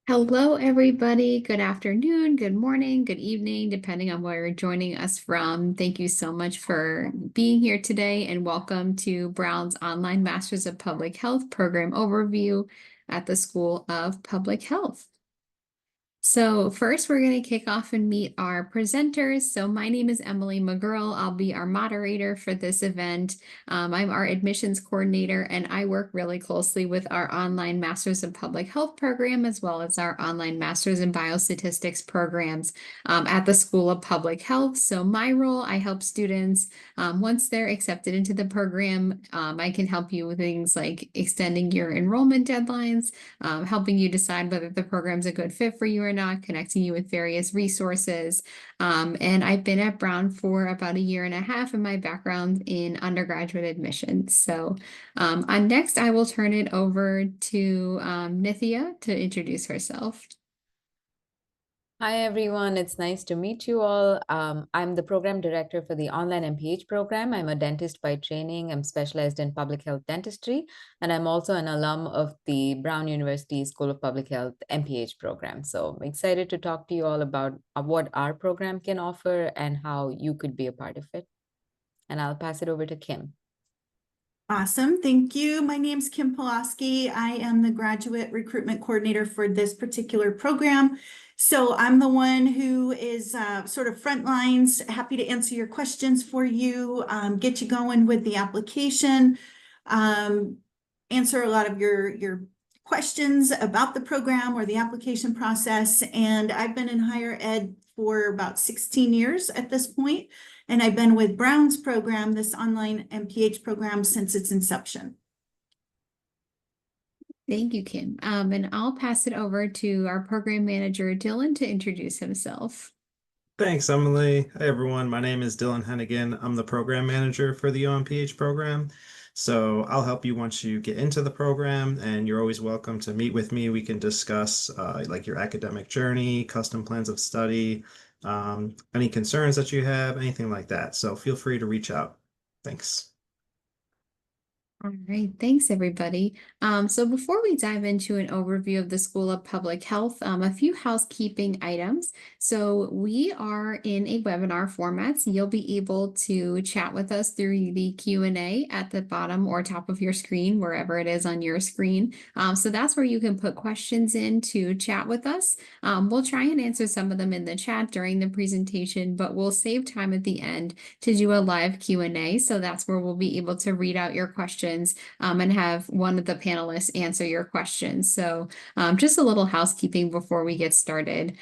Hello, everybody. Good afternoon, good morning, good evening, depending on where you're joining us from. Thank you so much for being here today, and welcome to Brown's Online Masters of Public Health program overview at the School of Public Health. So first, we're going to kick off and meet our presenters. So my name is Emily McGurl. I'll be our moderator for this event. I'm our admissions coordinator, and I work really closely with our online Masters of Public Health program, as well as our online Masters in Biostatistics programs at the School of Public Health. So my role, I help students once they're accepted into the program. I can help you with things like extending your enrollment deadlines, helping you decide whether the program's a good fit for you or not, connecting you with various resources. And I've been at Brown for about a year and a half, and my background in undergraduate admissions. So next, I will turn it over to Nithya to introduce herself. Hi, everyone. It's nice to meet you all. I'm the program director for the online MPH program. I'm a dentist by training. I'm specialized in public health dentistry, and I'm also an alum of the Brown University School of Public Health MPH program. So I'm excited to talk to you all about what our program can offer and how you could be a part of it. And I'll pass it over to Kim. Awesome. Thank you. My name's Kim Pulaski. I am the graduate recruitment coordinator for this particular program. So I'm the one who is sort of front lines, happy to answer your questions for you, get you going with the application, answer a lot of your questions about the program or the application process. And I've been in higher ed for about 16 years at this point. And I've been with Brown's program, this online MPH program, since its inception. Thank you, Kim. And I'll pass it over to our program manager, Dylan, to introduce himself. Thanks, Emily. Hi, everyone. My name is Dylan Hennigan. I'm the program manager for the OMPH program. So I'll help you once you get into the program, and you're always welcome to meet with me. We can discuss like your academic journey, custom plans of study, any concerns that you have, anything like that. So feel free to reach out. Thanks. All right, thanks everybody. So before we dive into an overview of the School of Public Health, a few housekeeping items. So we are in a webinar format, so you'll be able to chat with us through the Q&A at the bottom or top of your screen, wherever it is on your screen. So that's where you can put questions in to chat with us. We'll try and answer some of them in the chat during the presentation, but we'll save time at the end to do a live Q&A. So that's where we'll be able to read out your questions and have one of the panelists answer your questions. So just a little housekeeping before we get started.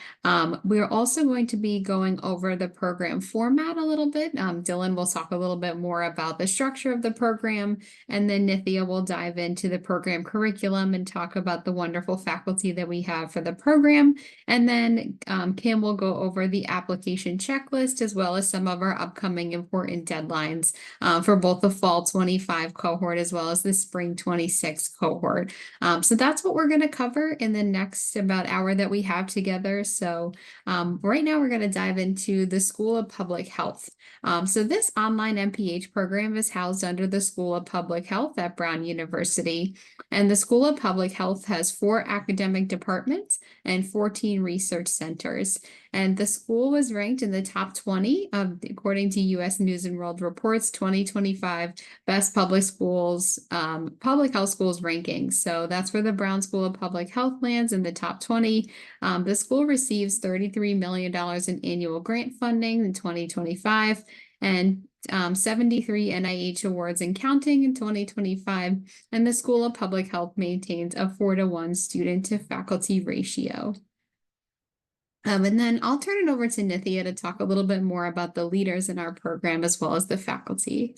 We're also going to be going over the program format a little bit. Dylan will talk a little bit more about the structure of the program, and then Nithya will dive into the program curriculum and talk about the wonderful faculty that we have for the program. And then Kim will go over the application checklist, as well as some of our upcoming important deadlines for both the fall 25 cohort as well as the spring 26 cohort. So that's what we're going to cover in the next about hour that we have together. So right now we're going to dive into the School of Public Health. So this online MPH program is housed under the School of Public Health at Brown University. And the School of Public Health has 4 academic departments and 14 research centers. And the school was ranked in the top 20 according to U.S. News and World Report's 2025 Best Public Schools, Public Health Schools rankings. So that's where the Brown School of Public Health lands in the top 20. The school receives $33 million in annual grant funding in 2025 and 73 NIH awards and counting in 2025. And the School of Public Health maintains a 4-to-1 student to faculty ratio. And then I'll turn it over to Nithya to talk a little bit more about the leaders in our program as well as the faculty.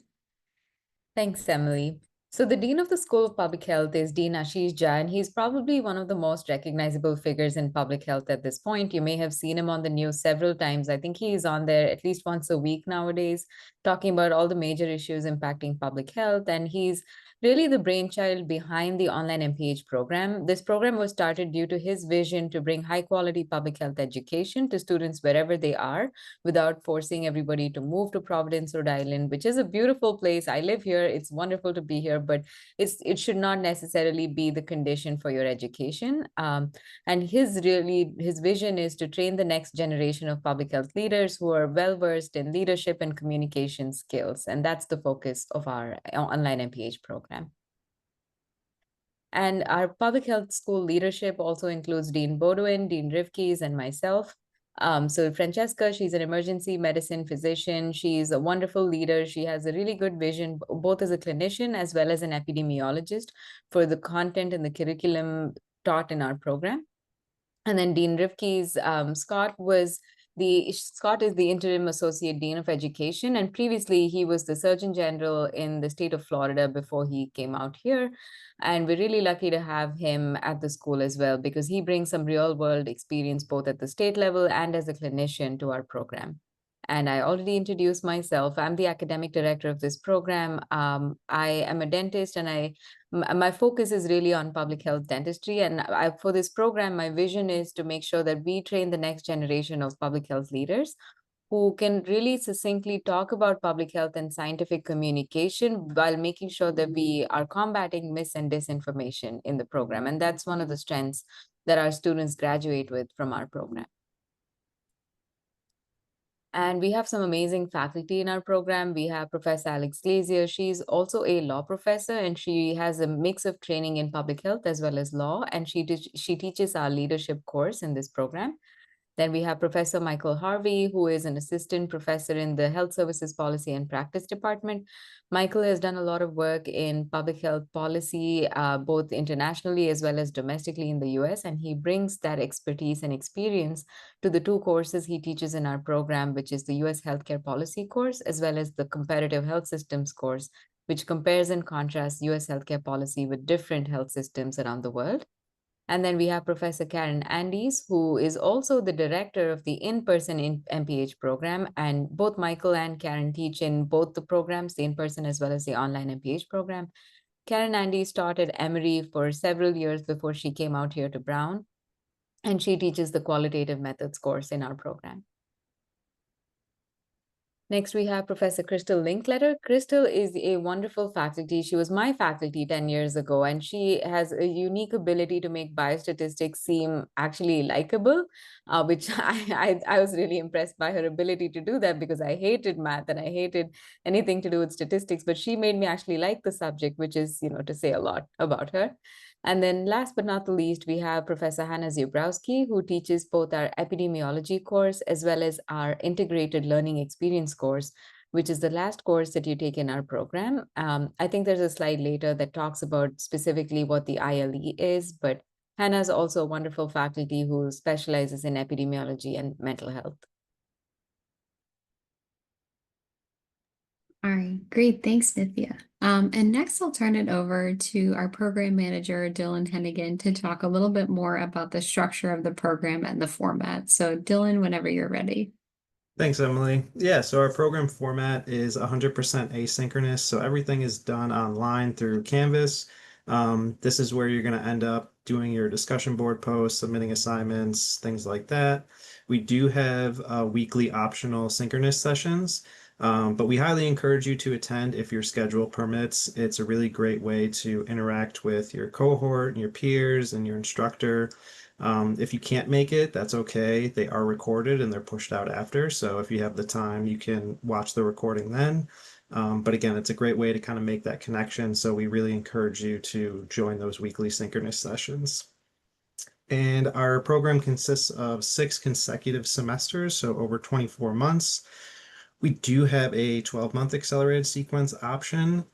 Thanks, Emily. So the Dean of the School of Public Health is Dean Ashish Jha, and he's probably one of the most recognizable figures in public health at this point. You may have seen him on the news several times. I think he's on there at least once a week nowadays, talking about all the major issues impacting public health. And he's really the brainchild behind the online MPH program. This program was started due to his vision to bring high quality public health education to students wherever they are without forcing everybody to move to Providence, Rhode Island, which is a beautiful place. I live here. It's wonderful to be here, but it should not necessarily be the condition for your education. And his vision is to train the next generation of public health leaders who are well versed in leadership and communication skills. And that's the focus of our online MPH program. And our public health school leadership also includes Dean Bodwin, Dean Rivkes, and myself. So Francesca, she's an emergency medicine physician. She's a wonderful leader. She has a really good vision, both as a clinician as well as an epidemiologist, for the content and the curriculum taught in our program. And then Dean Rivkes, Scott is the interim associate dean of education, and previously he was the Surgeon General in the state of Florida before he came out here. And we're really lucky to have him at the school as well, because he brings some real world experience both at the state level and as a clinician to our program. And I already introduced myself. I'm the academic director of this program. I am a dentist, and my focus is really on public health dentistry. And for this program, my vision is to make sure that we train the next generation of public health leaders who can really succinctly talk about public health and scientific communication while making sure that we are combating mis and disinformation in the program. And that's one of the strengths that our students graduate with from our program. And we have some amazing faculty in our program. We have Professor Alex Glazier. She's also a law professor, and she has a mix of training in public health as well as law. And she teaches our leadership course in this program. Then we have Professor Michael Harvey, who is an assistant professor in the Health Services Policy and Practice Department. Michael has done a lot of work in public health policy, both internationally as well as domestically in the US, and he brings that expertise and experience to the two courses he teaches in our program, which is the US Healthcare Policy course, as well as the Comparative Health Systems course, which compares and contrasts US healthcare policy with different health systems around the world. And then we have Professor Karen Andes, who is also the director of the in-person MPH program. And both Michael and Karen teach in both the programs, the in-person as well as the online MPH program. Karen Andes taught at Emory for several years before she came out here to Brown. And she teaches the qualitative methods course in our program. Next, we have Professor Crystal Linkletter. Crystal is a wonderful faculty. She was my faculty 10 years ago, and she has a unique ability to make biostatistics seem actually likable, which I was really impressed by her ability to do that, because I hated math and I hated anything to do with statistics, but she made me actually like the subject, which is, to say a lot about her. And then last but not the least, we have Professor Hannah Zubrowski, who teaches both our epidemiology course as well as our integrated learning experience course, which is the last course that you take in our program. I think there's a slide later that talks about specifically what the ILE is, but Hannah is also a wonderful faculty who specializes in epidemiology and mental health. All right, great. Thanks, Nithya. And next I'll turn it over to our program manager, Dylan Hennigan, to talk a little bit more about the structure of the program and the format. So Dylan, whenever you're ready. Thanks, Emily. Yeah, so our program format is 100% asynchronous. So everything is done online through Canvas. This is where you're going to end up doing your discussion board posts, submitting assignments, things like that. We do have weekly optional synchronous sessions. But we highly encourage you to attend if your schedule permits. It's a really great way to interact with your cohort and your peers and your instructor. If you can't make it, that's okay. They are recorded and they're pushed out after. So if you have the time, you can watch the recording then. But again, it's a great way to kind of make that connection. So we really encourage you to join those weekly synchronous sessions. And our program consists of 6 consecutive semesters, so over 24 months. We do have a 12-month accelerated sequence option.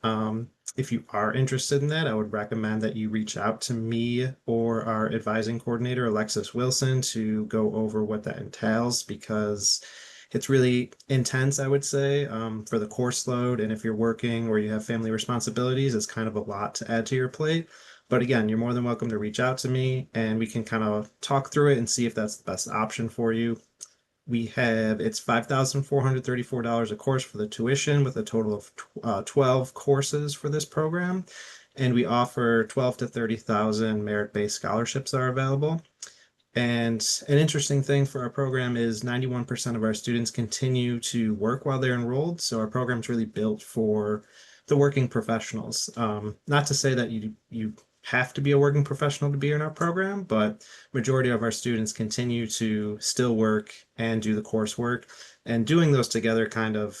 If you are interested in that, I would recommend that you reach out to me or our advising coordinator, Alexis Wilson, to go over what that entails, because it's really intense, I would say, for the course load. And if you're working or you have family responsibilities, it's kind of a lot to add to your plate. But again, you're more than welcome to reach out to me and we can kind of talk through it and see if that's the best option for you. It's $5,434 a course for the tuition, with a total of 12 courses for this program. and we offer 12 to 30,000 merit-based scholarships that are available. And an interesting thing for our program is 91% of our students continue to work while they're enrolled. So our program's really built for the working professionals. Not to say that you have to be a working professional to be in our program, but majority of our students continue to still work and do the coursework. And doing those together kind of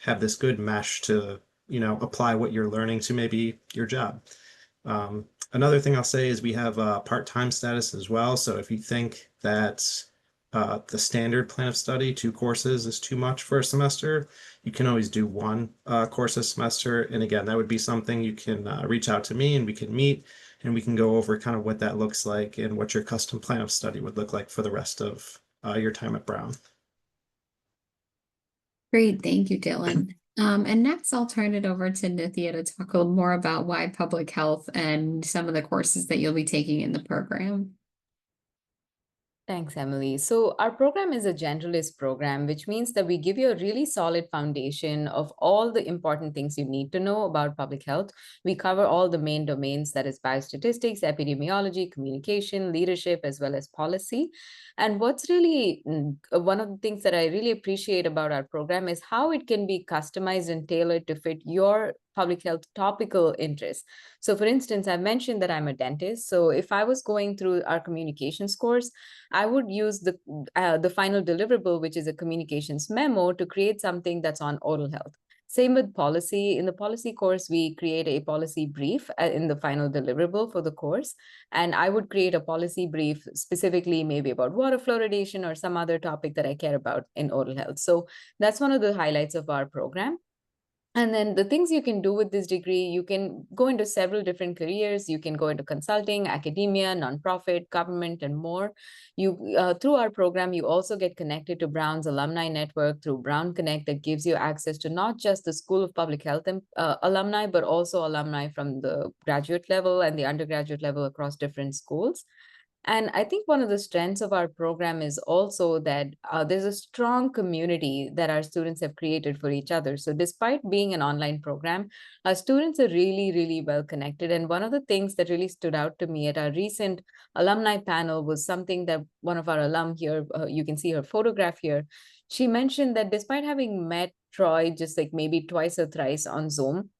have this good mesh to, apply what you're learning to maybe your job. Another thing I'll say is we have a part-time status as well. So if you think that the standard plan of study, 2 courses, is too much for a semester, you can always do 1 course a semester. And again, that would be something you can reach out to me and we can meet and we can go over kind of what that looks like and what your custom plan of study would look like for the rest of your time at Brown. Great, thank you, Dylan. And next I'll turn it over to Nithya to talk a little more about why public health and some of the courses that you'll be taking in the program. Thanks, Emily. So our program is a generalist program, which means that we give you a really solid foundation of all the important things you need to know about public health. We cover all the main domains, that is biostatistics, epidemiology, communication, leadership, as well as policy. And what's really one of the things that I really appreciate about our program is how it can be customized and tailored to fit your public health topical interests. So for instance, I mentioned that I'm a dentist. So if I was going through our communications course, I would use the final deliverable, which is a communications memo, to create something that's on oral health. Same with policy. In the policy course, we create a policy brief in the final deliverable for the course. And I would create a policy brief specifically maybe about water fluoridation or some other topic that I care about in oral health. So that's one of the highlights of our program. And then the things you can do with this degree, you can go into several different careers. You can go into consulting, academia, nonprofit, government, and more. Through our program, you also get connected to Brown's alumni network through Brown Connect that gives you access to not just the School of Public Health alumni, but also alumni from the graduate level and the undergraduate level across different schools. And I think one of the strengths of our program is also that there's a strong community that our students have created for each other. So despite being an online program, our students are really, really well connected. And one of the things that really stood out to me at our recent alumni panel was something that one of our alum here, you can see her photograph here, she mentioned that despite having met Troy just like maybe twice or thrice on Zoom,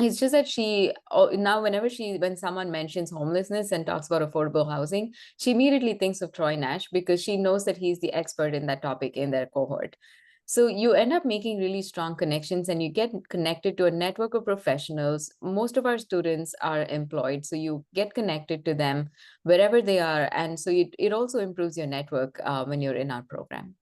it's just that she now when someone mentions homelessness and talks about affordable housing, she immediately thinks of Troy Nash because she knows that he's the expert in that topic in their cohort. So you end up making really strong connections and you get connected to a network of professionals. Most of our students are employed, so you get connected to them wherever they are. And so it also improves your network when you're in our program.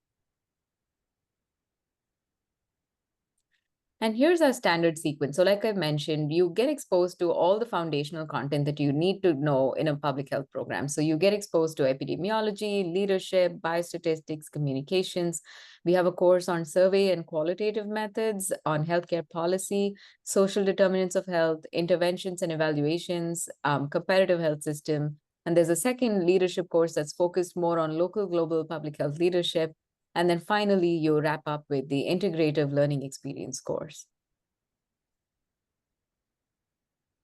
And here's our standard sequence. So like I mentioned, you get exposed to all the foundational content that you need to know in a public health program. So you get exposed to epidemiology, leadership, biostatistics, communications. We have a course on survey and qualitative methods, on healthcare policy, social determinants of health, interventions and evaluations, comparative health system. And there's a second leadership course that's focused more on local global public health leadership. And then finally, you wrap up with the integrative learning experience course.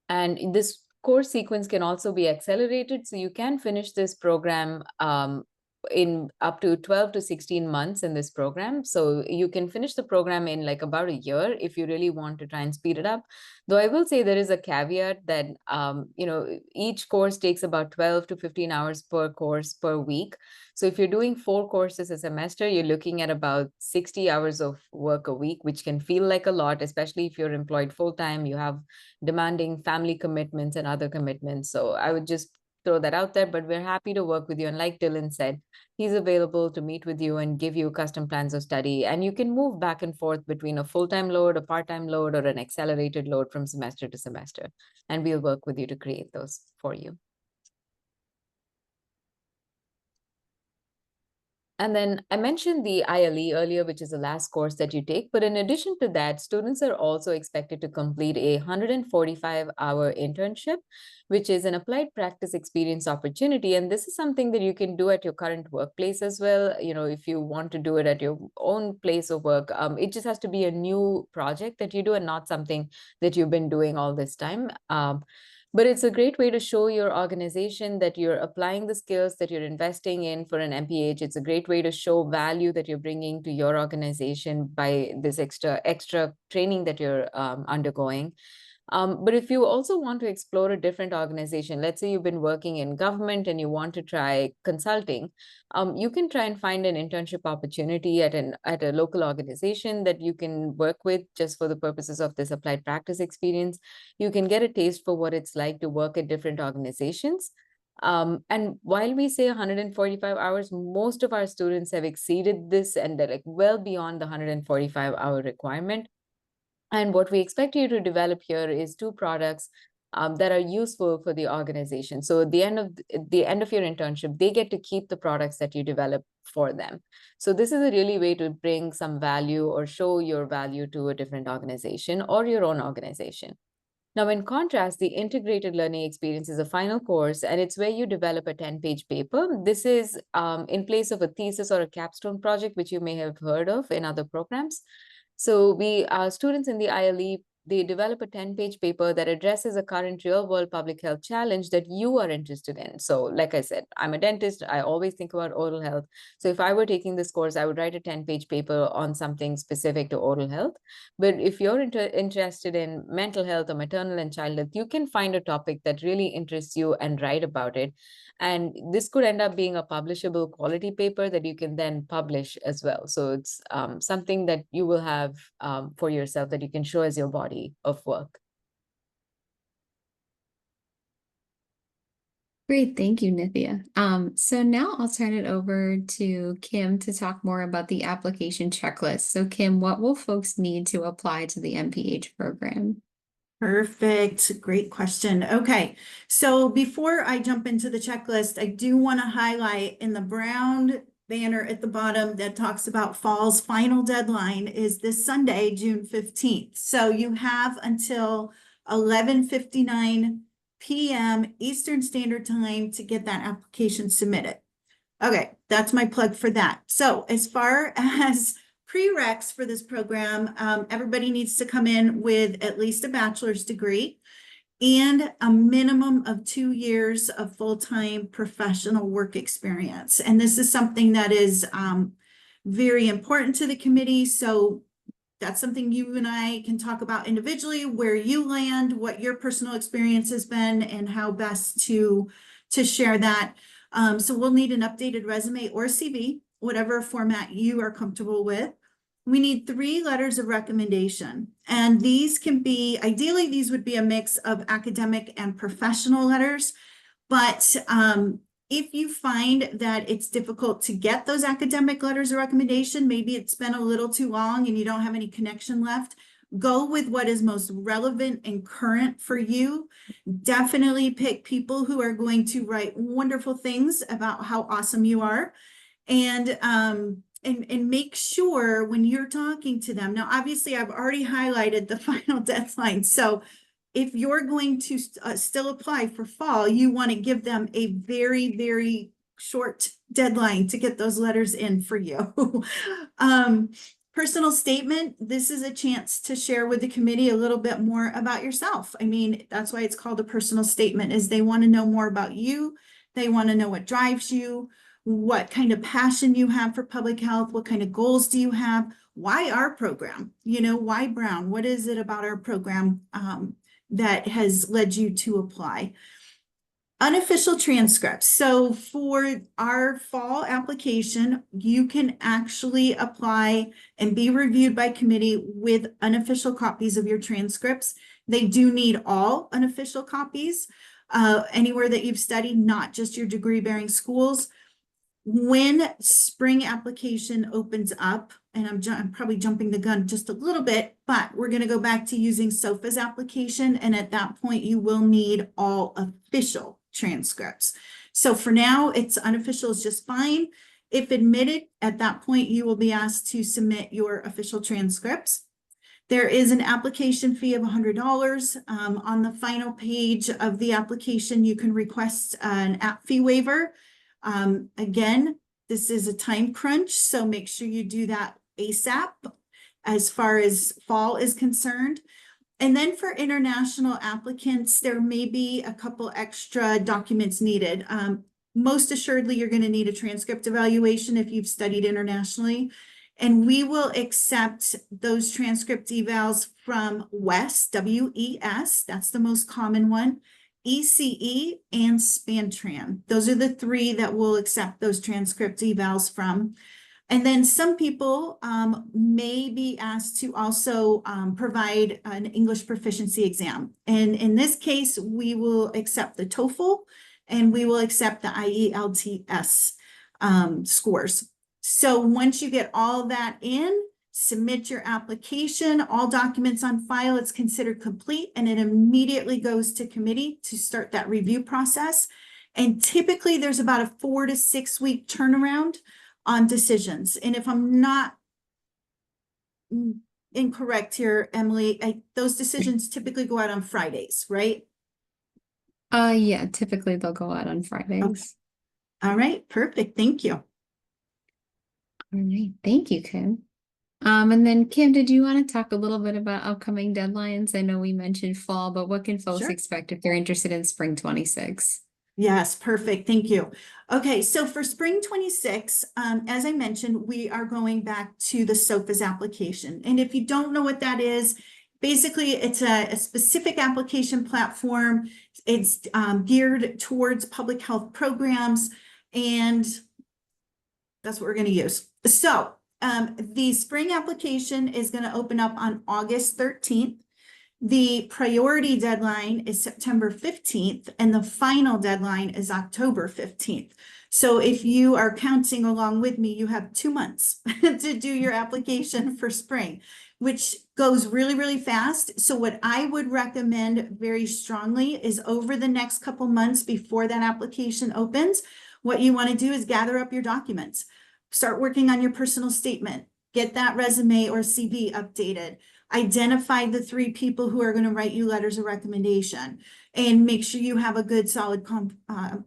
And this course sequence can also be accelerated. So you can finish this program in up to 12 to 16 months in this program. So you can finish the program in like about a year if you really want to try and speed it up. Though I will say there is a caveat that, each course takes about 12 to 15 hours per course per week. So if you're doing 4 courses a semester, you're looking at about 60 hours of work a week, which can feel like a lot, especially if you're employed full-time, you have demanding family commitments and other commitments. So I would just throw that out there, but we're happy to work with you. And like Dylan said, he's available to meet with you and give you custom plans of study. And you can move back and forth between a full-time load, a part-time load, or an accelerated load from semester to semester. And we'll work with you to create those for you. And then I mentioned the ILE earlier, which is the last course that you take. But in addition to that, students are also expected to complete a 145-hour internship, which is an applied practice experience opportunity. And this is something that you can do at your current workplace as well. You know, if you want to do it at your own place of work, it just has to be a new project that you do and not something that you've been doing all this time. But it's a great way to show your organization that you're applying the skills that you're investing in for an MPH. It's a great way to show value that you're bringing to your organization by this extra training that you're undergoing. But if you also want to explore a different organization, let's say you've been working in government and you want to try consulting, you can try and find an internship opportunity at a local organization that you can work with just for the purposes of this applied practice experience. You can get a taste for what it's like to work at different organizations. And while we say 145 hours, most of our students have exceeded this and they're like well beyond the 145-hour requirement. And what we expect you to develop here is 2 products that are useful for the organization. So at the end of your internship, they get to keep the products that you develop for them. So this is a really way to bring some value or show your value to a different organization or your own organization. Now, in contrast, the integrated learning experience is a final course, and it's where you develop a 10-page paper. This is in place of a thesis or a capstone project, which you may have heard of in other programs. So students in the ILE, they develop a 10-page paper that addresses a current real-world public health challenge that you are interested in. So like I said, I'm a dentist. I always think about oral health. So if I were taking this course, I would write a 10-page paper on something specific to oral health. But if you're interested in mental health or maternal and child health, you can find a topic that really interests you and write about it. And this could end up being a publishable quality paper that you can then publish as well. So it's something that you will have for yourself that you can show as your body of work. Great, thank you, Nithya. So now I'll turn it over to Kim to talk more about the application checklist. So Kim, what will folks need to apply to the MPH program? Perfect. Great question. Okay. So before I jump into the checklist, I do want to highlight in the brown banner at the bottom that talks about fall's final deadline is this Sunday, June 15th. So you have until 11:59 p.m. Eastern Standard Time to get that application submitted. Okay, that's my plug for that. So as far as prereqs for this program, everybody needs to come in with at least a bachelor's degree and a minimum of 2 years of full-time professional work experience. And this is something that is very important to the committee. So that's something you and I can talk about individually, where you land, what your personal experience has been, and how best to share that. So we'll need an updated resume or CV, whatever format you are comfortable with. We need 3 letters of recommendation, and these can be, ideally, these would be a mix of academic and professional letters. But if you find that it's difficult to get those academic letters of recommendation, maybe it's been a little too long and you don't have any connection left, go with what is most relevant and current for you. Definitely pick people who are going to write wonderful things about how awesome you are. And make sure when you're talking to them. Now, obviously, I've already highlighted the final deadline. So if you're going to still apply for fall, you want to give them a very, very short deadline to get those letters in for you. Personal statement. This is a chance to share with the committee a little bit more about yourself. I mean, that's why it's called a personal statement, is they want to know more about you. They want to know what drives you, what kind of passion you have for public health, what kind of goals do you have, why our program, you know, why Brown, what is it about our program that has led you to apply. Unofficial transcripts. So for our fall application, you can actually apply and be reviewed by committee with unofficial copies of your transcripts. They do need all unofficial copies anywhere that you've studied, not just your degree-bearing schools. When spring application opens up, and I'm probably jumping the gun just a little bit, but we're going to go back to using SOFA's application. And at that point, you will need all official transcripts. So for now, it's unofficial is just fine. If admitted, at that point, you will be asked to submit your official transcripts. There is an application fee of $100. On the final page of the application, you can request an app fee waiver. Again, this is a time crunch, so make sure you do that ASAP as far as fall is concerned. And then for international applicants, there may be a couple extra documents needed. Most assuredly, you're going to need a transcript evaluation if you've studied internationally. And we will accept those transcript evals from WES, W-E-S, that's the most common one, ECE, and Spantran. Those are the three that we'll accept those transcript evals from. And then some people may be asked to also provide an English proficiency exam. And in this case, we will accept the TOEFL and we will accept the IELTS scores. So once you get all that in, submit your application, all documents on file, it's considered complete, and it immediately goes to committee to start that review process. And typically there's about a 4 to 6 week turnaround on decisions. And if I'm not incorrect here, Emily, those decisions typically go out on Fridays, right? Yeah, typically they'll go out on Fridays. Okay. All right, perfect. Thank you. All right, thank you, Kim. And then Kim, did you want to talk a little bit about upcoming deadlines? I know we mentioned fall, but what can folks Sure. expect if they're interested in spring 26? Yes, perfect. Thank you. Okay, so for spring 26, as I mentioned, we are going back to the SOFAS application. And if you don't know what that is, basically it's a specific application platform. It's geared towards public health programs, and that's what we're going to use. So the spring application is going to open up on August 13th. The priority deadline is September 15th, and the final deadline is October 15th. So if you are counting along with me, you have 2 months to do your application for spring, which goes really, really fast. So what I would recommend very strongly is over the next couple months before that application opens, what you want to do is gather up your documents. Start working on your personal statement, get that resume or CV updated, identify the 3 people who are going to write you letters of recommendation, and make sure you have a good solid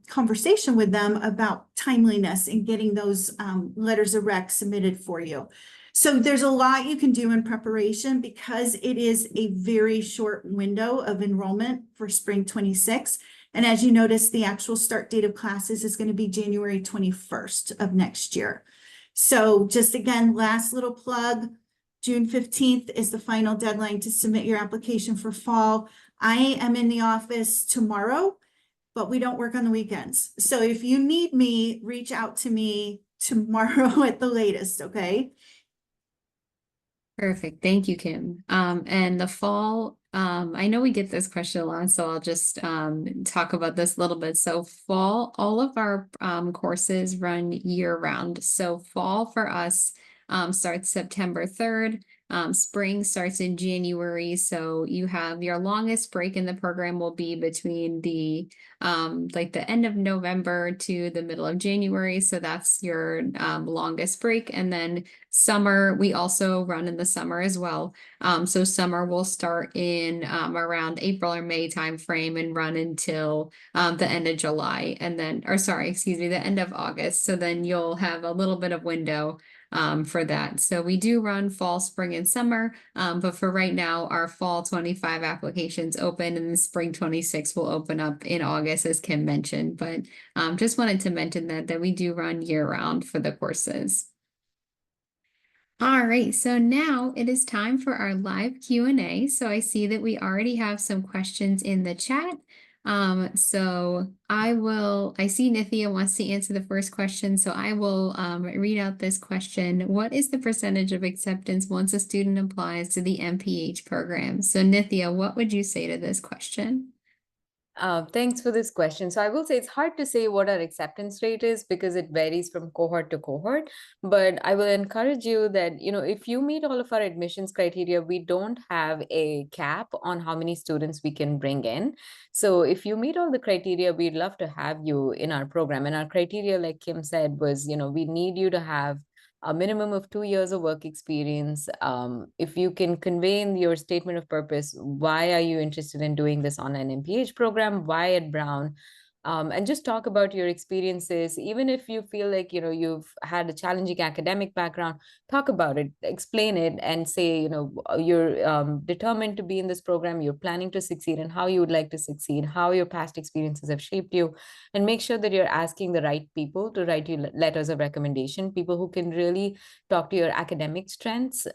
conversation with them about timeliness and getting those letters of rec submitted for you. So there's a lot you can do in preparation because it is a very short window of enrollment for spring 26. And as you notice, the actual start date of classes is going to be January 21st of next year. So just again, last little plug, June 15th is the final deadline to submit your application for fall. I am in the office tomorrow, but we don't work on the weekends. So if you need me, reach out to me tomorrow at the latest, okay? Perfect. Thank you, Kim. And the fall, I know we get this question a lot, so I'll just talk about this a little bit. So fall, all of our courses run year round. So fall for us starts September 3rd. Spring starts in January. So you have your longest break in the program will be between the like the end of November to the middle of January. So that's your longest break. And then summer, we also run in the summer as well. So summer will start in around April or May timeframe and run until the end of July, and then, or sorry, excuse me, the end of August. So then you'll have a little bit of window for that. So we do run fall, spring, and summer, but for right now, our fall 25 applications open, and the spring 26 will open up in August, as Kim mentioned. But just wanted to mention that we do run year round for the courses. All right, so now it is time for our live Q&A. So I see that we already have some questions in the chat. So I see Nithya wants to answer the first question. So I will read out this question. What is the percentage of acceptance once a student applies to the MPH program? So Nithya, what would you say to this question? Thanks for this question. So I will say it's hard to say what our acceptance rate is because it varies from cohort to cohort. But I will encourage you that, you know, if you meet all of our admissions criteria, we don't have a cap on how many students we can bring in. So if you meet all the criteria, we'd love to have you in our program. And our criteria, like Kim said, was, you know, we need you to have a minimum of 2 years of work experience. If you can convey in your statement of purpose, why are you interested in doing this online MPH program? Why at Brown? And just talk about your experiences. Even if you feel like, you know, you've had a challenging academic background, talk about it, explain it, and say, you know, you're determined to be in this program, you're planning to succeed, and how you would like to succeed, how your past experiences have shaped you, and make sure that you're asking the right people to write you letters of recommendation, people who can really talk to your academic strengths.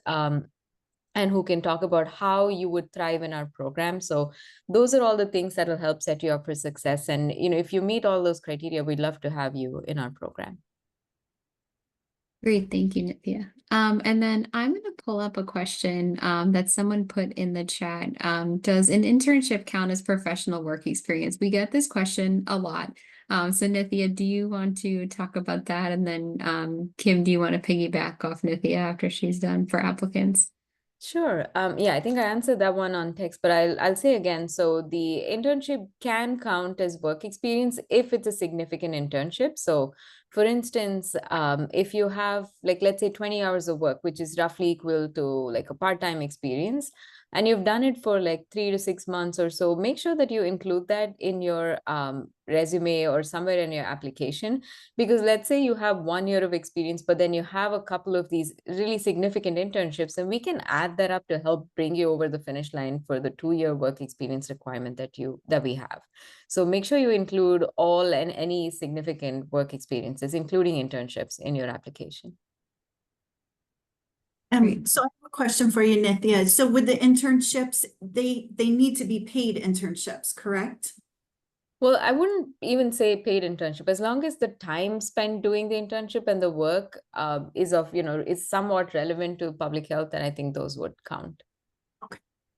And who can talk about how you would thrive in our program. So those are all the things that will help set you up for success. And, you know, if you meet all those criteria, we'd love to have you in our program. Great, thank you, Nithya. And then I'm going to pull up a question that someone put in the chat. Does an internship count as professional work experience? We get this question a lot. So Nithya, do you want to talk about that? And then Kim, do you want to piggyback off Nithya after she's done for applicants? Sure. Yeah, I think I answered that one on text, but I'll say again. So the internship can count as work experience if it's a significant internship. So for instance, if you have like, let's say 20 hours of work, which is roughly equal to like a part-time experience, and you've done it for like 3 to 6 months or so, make sure that you include that in your resume or somewhere in your application. Because let's say you have 1 year of experience, but then you have a couple of these really significant internships, and we can add that up to help bring you over the finish line for the 2-year work experience requirement that we have. So make sure you include all and any significant work experiences, including internships, in your application. Great. So I have a question for you, Nithya. So with the internships, they need to be paid internships, correct? Well, I wouldn't even say paid internship, as long as the time spent doing the internship and the work is of, you know, is somewhat relevant to public health, and I think those would count.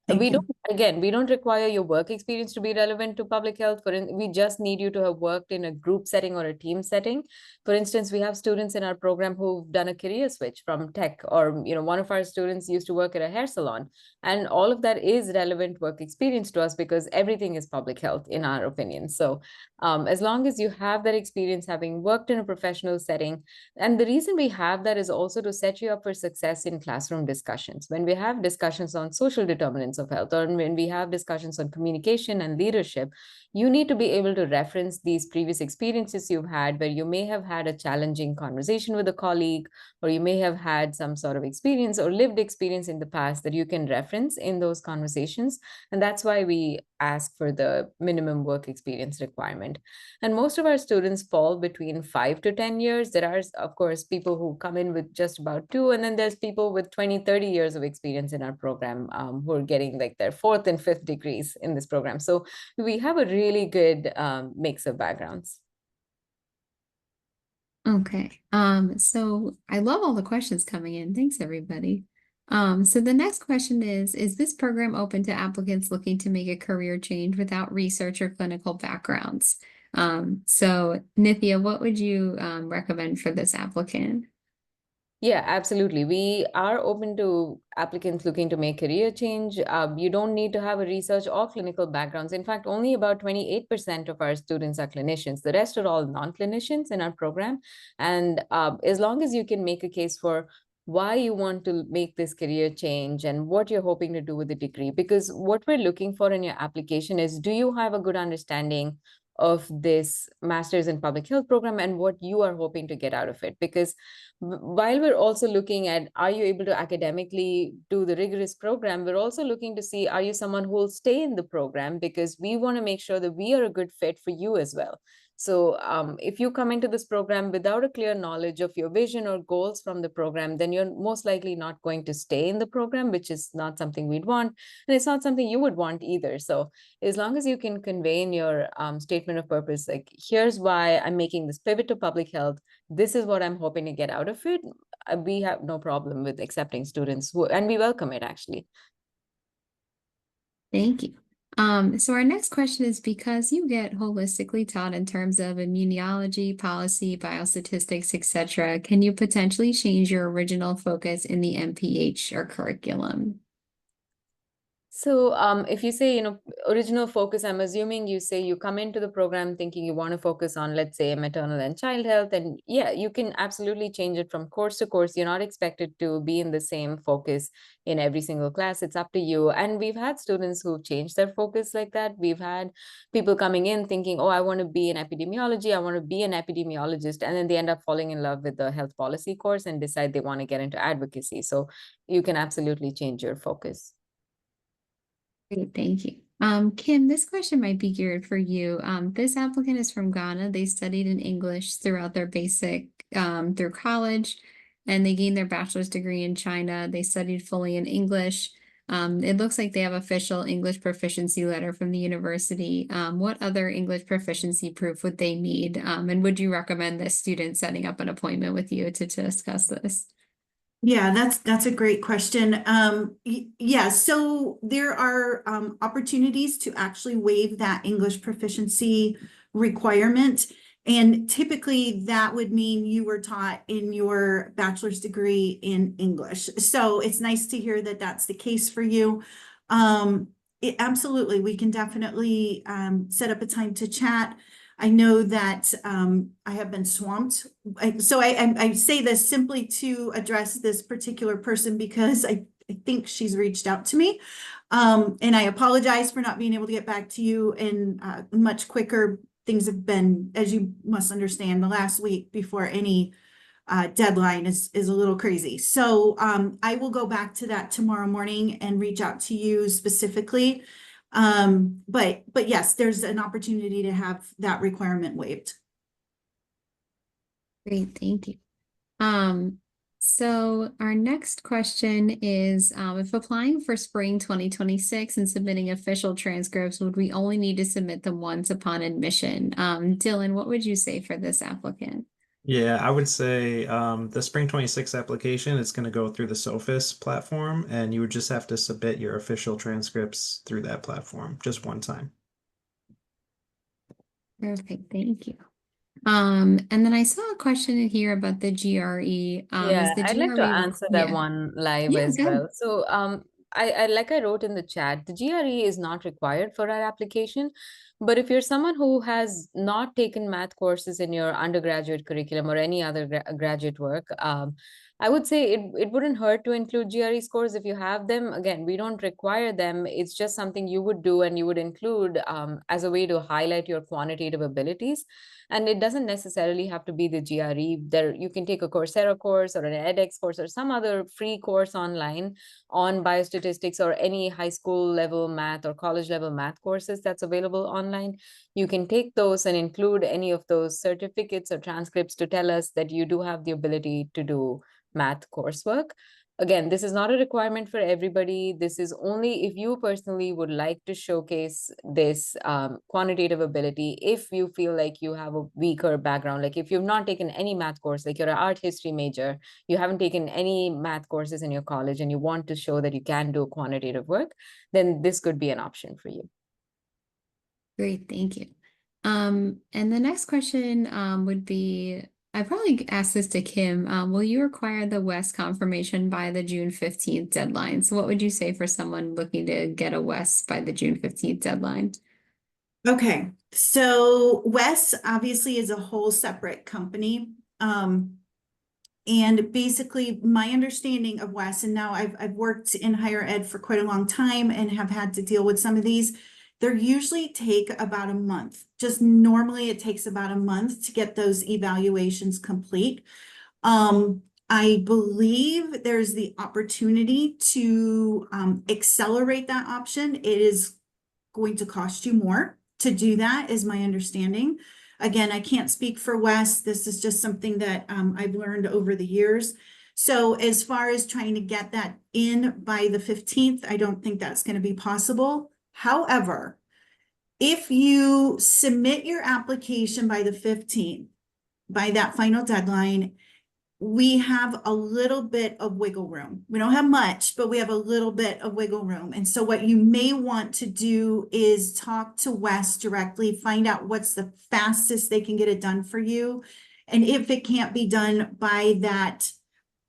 Thank We you. don't, again, we don't require your work experience to be relevant to public health. We just need you to have worked in a group setting or a team setting. For instance, we have students in our program who've done a career switch from tech, or, you know, one of our students used to work at a hair salon. And all of that is relevant work experience to us because everything is public health, in our opinion. So as long as you have that experience having worked in a professional setting, and the reason we have that is also to set you up for success in classroom discussions. When we have discussions on social determinants of health, or when we have discussions on communication and leadership, you need to be able to reference these previous experiences you've had where you may have had a challenging conversation with a colleague, or you may have had some sort of experience or lived experience in the past that you can reference in those conversations. And that's why we ask for the minimum work experience requirement. And most of our students fall between 5 to 10 years. There are, of course, people who come in with just about 2, and then there's people with 20, 30 years of experience in our program who are getting like their 4th and 5th degrees in this program. So we have a really good mix of backgrounds. Okay. So I love all the questions coming in. Thanks, everybody. So the next question is this program open to applicants looking to make a career change without research or clinical backgrounds? So Nithya, what would you recommend for this applicant? Yeah, absolutely. We are open to applicants looking to make career change. You don't need to have a research or clinical backgrounds. In fact, only about 28% of our students are clinicians. The rest are all non-clinicians in our program. And as long as you can make a case for why you want to make this career change and what you're hoping to do with the degree, because what we're looking for in your application is, do you have a good understanding of this master's in public health program and what you are hoping to get out of it? Because while we're also looking at, are you able to academically do the rigorous program, we're also looking to see, are you someone who will stay in the program? Because we want to make sure that we are a good fit for you as well. So if you come into this program without a clear knowledge of your vision or goals from the program, then you're most likely not going to stay in the program, which is not something we'd want. And it's not something you would want either. So as long as you can convey in your statement of purpose, like, here's why I'm making this pivot to public health, this is what I'm hoping to get out of it, we have no problem with accepting students and we welcome it, actually. Thank you. So our next question is, because you get holistically taught in terms of immunology, policy, biostatistics, etc., can you potentially change your original focus in the MPH or curriculum? So if you say, original focus, I'm assuming you say you come into the program thinking you want to focus on, let's say, maternal and child health. And yeah, you can absolutely change it from course to course. You're not expected to be in the same focus in every single class. It's up to you. And we've had students who've changed their focus like that. We've had people coming in thinking, oh, I want to be in epidemiology. I want to be an epidemiologist. And then they end up falling in love with the health policy course and decide they want to get into advocacy. So you can absolutely change your focus. Great, thank you. Kim, this question might be geared for you. This applicant is from Ghana. They studied in English throughout their basic through college, and they gained their bachelor's degree in China. They studied fully in English. It looks like they have official English proficiency letter from the university. What other English proficiency proof would they need? And would you recommend this student setting up an appointment with you to discuss this? Yeah, that's a great question. Yeah, so there are opportunities to actually waive that English proficiency requirement. And typically that would mean you were taught in your bachelor's degree in English. So it's nice to hear that that's the case for you. Absolutely, we can definitely set up a time to chat. I know that I have been swamped. So I say this simply to address this particular person because I think she's reached out to me. And I apologize for not being able to get back to you in much quicker. Things have been, as you must understand, the last week before any deadline is a little crazy. So I will go back to that tomorrow morning and reach out to you specifically. But yes, there's an opportunity to have that requirement waived. Great, thank you. So our next question is, if applying for spring 2026 and submitting official transcripts, would we only need to submit them once upon admission? Dylan, what would you say for this applicant? Yeah, I would say the Spring 26 application is going to go through the Sophis platform, and you would just have to submit your official transcripts through that platform just one time. Perfect, thank you. And then I saw a question in here about the GRE. Yeah, Is the I'd like to GRE answer that yeah. one live Yeah, as go ahead. well. So, I like I wrote in the chat, the GRE is not required for our application, but if you're someone who has not taken math courses in your undergraduate curriculum or any other graduate work, I would say it wouldn't hurt to include GRE scores if you have them. Again, we don't require them. It's just something you would do and you would include as a way to highlight your quantitative abilities. And it doesn't necessarily have to be the GRE. There, you can take a Coursera course or an edX course or some other free course online on biostatistics or any high school level math or college level math courses that's available online. You can take those and include any of those certificates or transcripts to tell us that you do have the ability to do math coursework. Again, this is not a requirement for everybody. This is only if you personally would like to showcase this quantitative ability, if you feel like you have a weaker background, like if you've not taken any math course, like you're an art history major, you haven't taken any math courses in your college and you want to show that you can do quantitative work, then this could be an option for you. Great, thank you. And the next question would be, I probably asked this to Kim. Will you require the WES confirmation by the June 15th deadline? So what would you say for someone looking to get a WES by the June 15th deadline? Okay, so WES obviously is a whole separate company. And basically my understanding of WES, and now I've worked in higher ed for quite a long time and have had to deal with some of these. They usually take about a month. Just normally it takes about a month to get those evaluations complete. I believe there's the opportunity to accelerate that option. It is going to cost you more to do that, is my understanding. Again, I can't speak for WES. This is just something that I've learned over the years. So as far as trying to get that in by the 15th, I don't think that's going to be possible. However, if you submit your application by the 15th, by that final deadline, we have a little bit of wiggle room. We don't have much, but we have a little bit of wiggle room. And so what you may want to do is talk to Wes directly, find out what's the fastest they can get it done for you. And if it can't be done by that,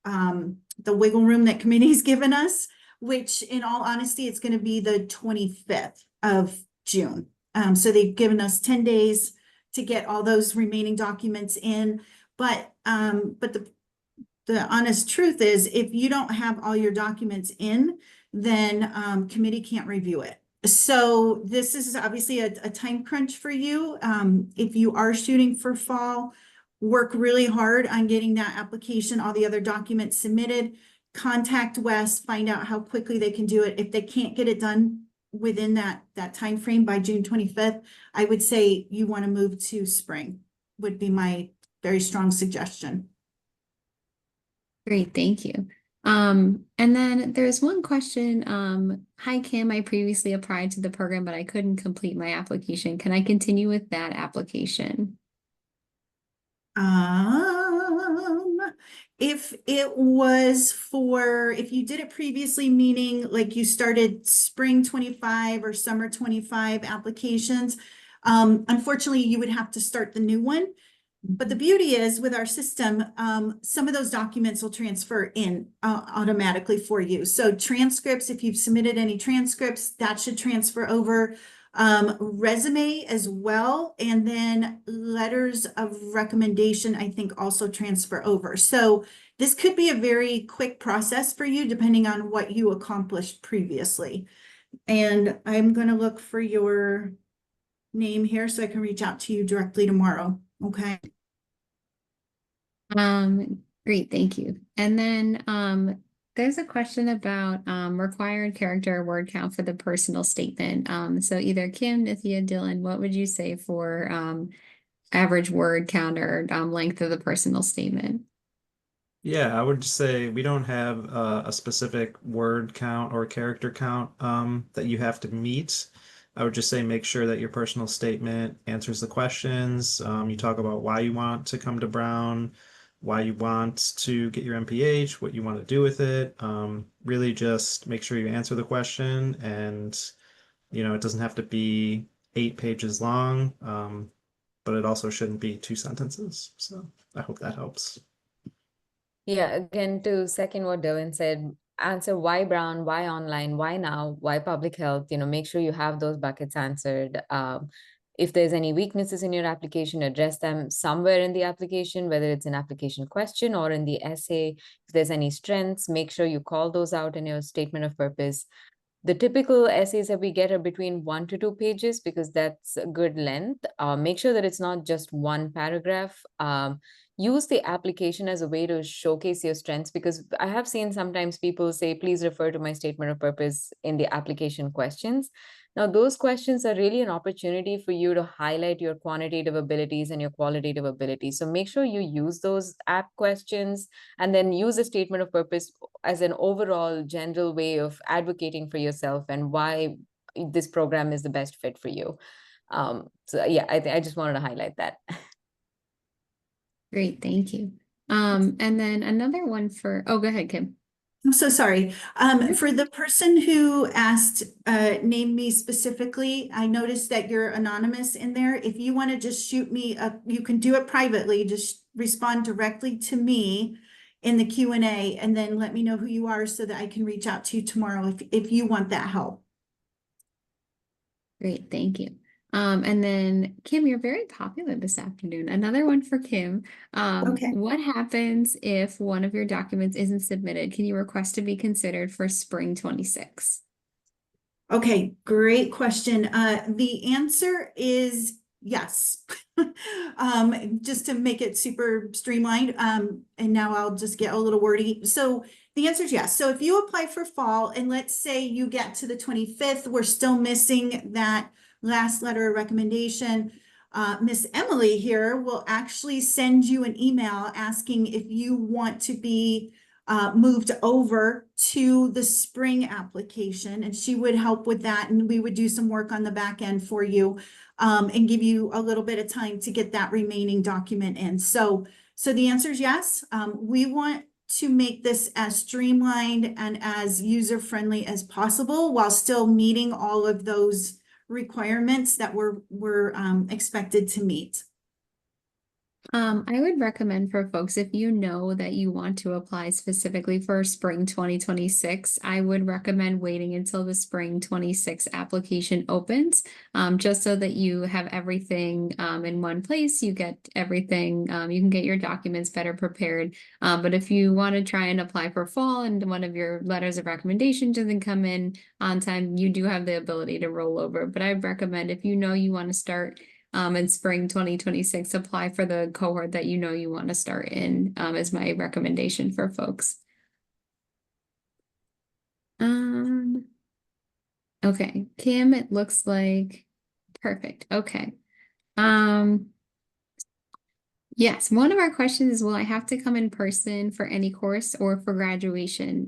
the wiggle room that committee's given us, which in all honesty, it's going to be the 25th of June. So they've given us 10 days to get all those remaining documents in. But the honest truth is, if you don't have all your documents in, then committee can't review it. So this is obviously a time crunch for you. If you are shooting for fall, work really hard on getting that application, all the other documents submitted. Contact Wes, find out how quickly they can do it. If they can't get it done within that time frame by June 25th, I would say you want to move to spring, would be my very strong suggestion. Great, thank you. And then there's one question. Hi, Kim. I previously applied to the program, but I couldn't complete my application. Can I continue with that application? If it was for, if you did it previously, meaning like you started spring 25 or summer 25 applications, unfortunately, you would have to start the new one. But the beauty is with our system, some of those documents will transfer in automatically for you. So transcripts, if you've submitted any transcripts, that should transfer over. Resume as well, and then letters of recommendation, I think, also transfer over. So this could be a very quick process for you, depending on what you accomplished previously. And I'm going to look for your name here so I can reach out to you directly tomorrow. Okay. Great, thank you. And then there's a question about required character or word count for the personal statement. So either Kim, Nithya, Dylan, what would you say for average word count or length of the personal statement? Yeah, I would just say we don't have a specific word count or character count that you have to meet. I would just say make sure that your personal statement answers the questions. You talk about why you want to come to Brown, why you want to get your MPH, what you want to do with it. Really just make sure you answer the question, and it doesn't have to be 8 pages long, but it also shouldn't be 2 sentences. So I hope that helps. Yeah, again, to second what Dylan said, answer why Brown, why online, why now, why public health, make sure you have those buckets answered. If there's any weaknesses in your application, address them somewhere in the application, whether it's an application question or in the essay. If there's any strengths, make sure you call those out in your statement of purpose. The typical essays that we get are between 1 to 2 pages because that's a good length. Make sure that it's not just one paragraph. Use the application as a way to showcase your strengths, because I have seen sometimes people say, please refer to my statement of purpose in the application questions. Now, those questions are really an opportunity for you to highlight your quantitative abilities and your qualitative abilities. So make sure you use those app questions and then use a statement of purpose as an overall general way of advocating for yourself and why this program is the best fit for you. So yeah, I just wanted to highlight that. Great, thank you. And then another one oh, go ahead, Kim. I'm so sorry. For the person who asked, name me specifically, I noticed that you're anonymous in there. If you want to just shoot me you can do it privately, just respond directly to me in the Q&A, and then let me know who you are so that I can reach out to you tomorrow if you want that help. Great, thank you. And then Kim, you're very popular this afternoon. Another one for Kim. Okay. What happens if one of your documents isn't submitted? Can you request to be considered for spring 26? Okay, great question. The answer is yes. Just to make it super streamlined. And now I'll just get a little wordy. So the answer is yes. So if you apply for fall and let's say you get to the 25th, we're still missing that last letter of recommendation. Miss Emily here will actually send you an email asking if you want to be moved over to the spring application, and she would help with that, and we would do some work on the back end for you. and give you a little bit of time to get that remaining document in. So the answer is yes. We want to make this as streamlined and as user-friendly as possible while still meeting all of those requirements that we're expected to meet. I would recommend for folks, if you know that you want to apply specifically for spring 2026, I would recommend waiting until the spring 26 application opens, just so that you have everything in one place. You get everything, you can get your documents better prepared. But if you want to try and apply for fall and one of your letters of recommendation doesn't come in on time, you do have the ability to roll over. But I'd recommend, if you know you want to start in spring 2026, apply for the cohort that you know you want to start in, is my recommendation for folks. Okay, Kim, it looks like perfect. Okay. Yes, one of our questions is, will I have to come in person for any course or for graduation?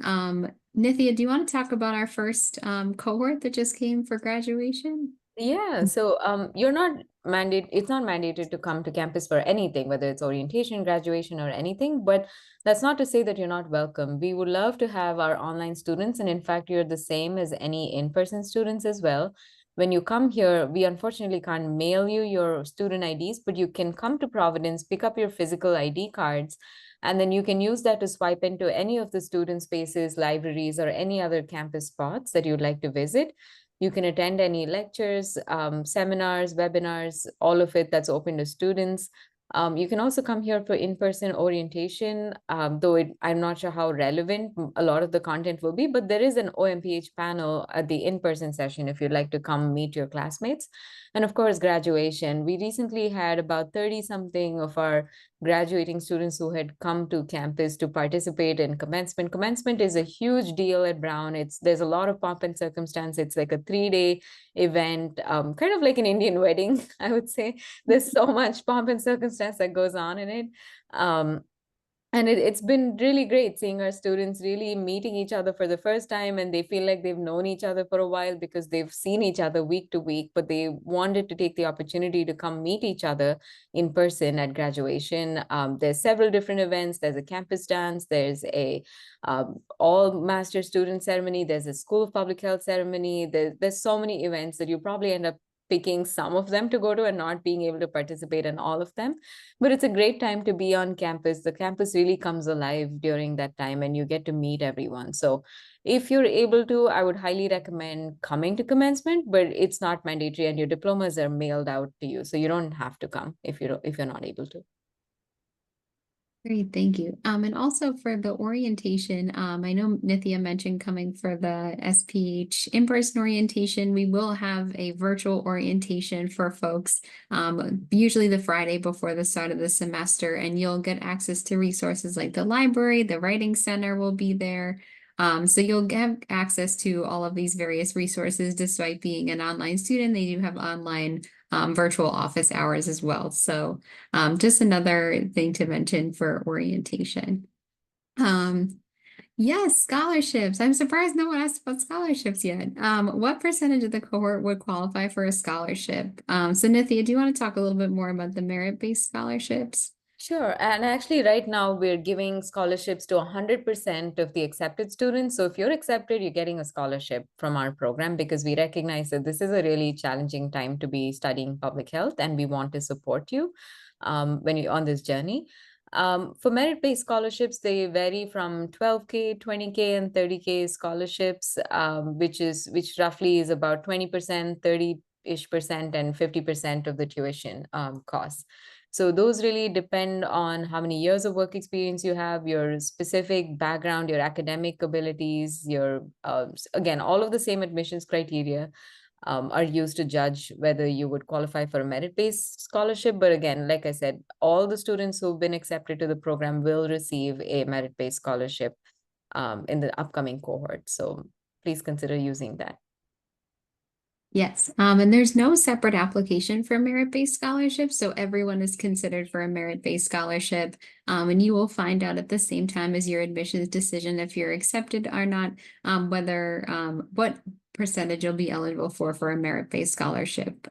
Nithya, do you want to talk about our first cohort that just came for graduation? Yeah, so you're not it's not mandated to come to campus for anything, whether it's orientation, graduation, or anything, but that's not to say that you're not welcome. We would love to have our online students, and in fact, you're the same as any in-person students as well. When you come here, we unfortunately can't mail you your student IDs, but you can come to Providence, pick up your physical ID cards, and then you can use that to swipe into any of the student spaces, libraries, or any other campus spots that you'd like to visit. You can attend any lectures, seminars, webinars, all of it that's open to students. You can also come here for in-person orientation, though I'm not sure how relevant a lot of the content will be, but there is an OMPH panel at the in-person session if you'd like to come meet your classmates. And of course, graduation. We recently had about 30-something of our graduating students who had come to campus to participate in commencement. Commencement is a huge deal at Brown. There's a lot of pomp and circumstance. It's like a 3-day event, kind of like an Indian wedding, I would say. There's so much pomp and circumstance that goes on in it. And it's been really great seeing our students really meeting each other for the first time, and they feel like they've known each other for a while because they've seen each other week to week, but they wanted to take the opportunity to come meet each other in person at graduation. There's several different events. There's a campus dance. There's a all master student ceremony. There's a School of Public Health ceremony. There's so many events that you probably end up picking some of them to go to and not being able to participate in all of them. But it's a great time to be on campus. The campus really comes alive during that time and you get to meet everyone. So if you're able to, I would highly recommend coming to commencement, but it's not mandatory and your diplomas are mailed out to you. So you don't have to come if you're not able to. Great, thank you. And also for the orientation, I know Nithya mentioned coming for the SPH in-person orientation. We will have a virtual orientation for folks, usually the Friday before the start of the semester, and you'll get access to resources like the library, the writing center will be there. So you'll have access to all of these various resources. Despite being an online student, they do have online virtual office hours as well. So just another thing to mention for orientation. Yes, scholarships. I'm surprised no one asked about scholarships yet. What percentage of the cohort would qualify for a scholarship? So Nithya, do you want to talk a little bit more about the merit-based scholarships? Sure. And actually, right now, we're giving scholarships to 100% of the accepted students. So if you're accepted, you're getting a scholarship from our program because we recognize that this is a really challenging time to be studying public health, and we want to support you when you're on this journey. For merit-based scholarships, they vary from 12K, 20K, and 30K scholarships, which roughly is about 20%, 30-ish%, and 50% of the tuition costs. So those really depend on how many years of work experience you have, your specific background, your academic abilities, your, again, all of the same admissions criteria are used to judge whether you would qualify for a merit-based scholarship. But again, like I said, all the students who've been accepted to the program will receive a merit-based scholarship in the upcoming cohort. So please consider using that. Yes, and there's no separate application for merit-based scholarships, so everyone is considered for a merit-based scholarship, and you will find out at the same time as your admissions decision if you're accepted or not, what percentage you'll be eligible for a merit-based scholarship.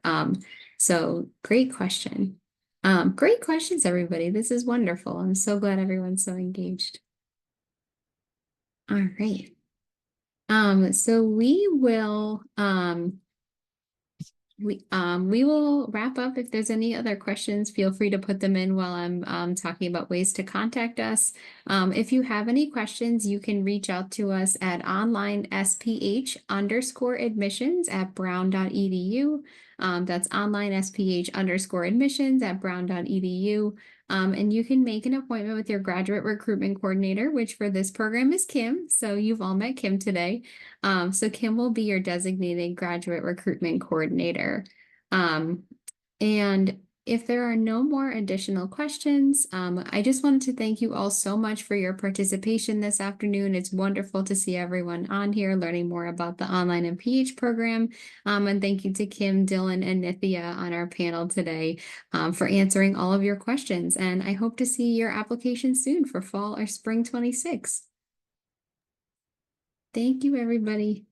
So great question. Great questions, everybody. This is wonderful. I'm so glad everyone's so engaged. All right. So we will wrap up. If there's any other questions, feel free to put them in while I'm talking about ways to contact us. If you have any questions, you can reach out to us at onlinesph_admissions@brown.edu. That's onlinesph_admissions@brown.edu. And you can make an appointment with your graduate recruitment coordinator, which for this program is Kim. So you've all met Kim today. So Kim will be your designated graduate recruitment coordinator. And if there are no more additional questions, I just wanted to thank you all so much for your participation this afternoon. It's wonderful to see everyone on here learning more about the online MPH program. And thank you to Kim, Dylan, and Nithya on our panel today for answering all of your questions. And I hope to see your application soon for fall or spring 26. Thank you, everybody.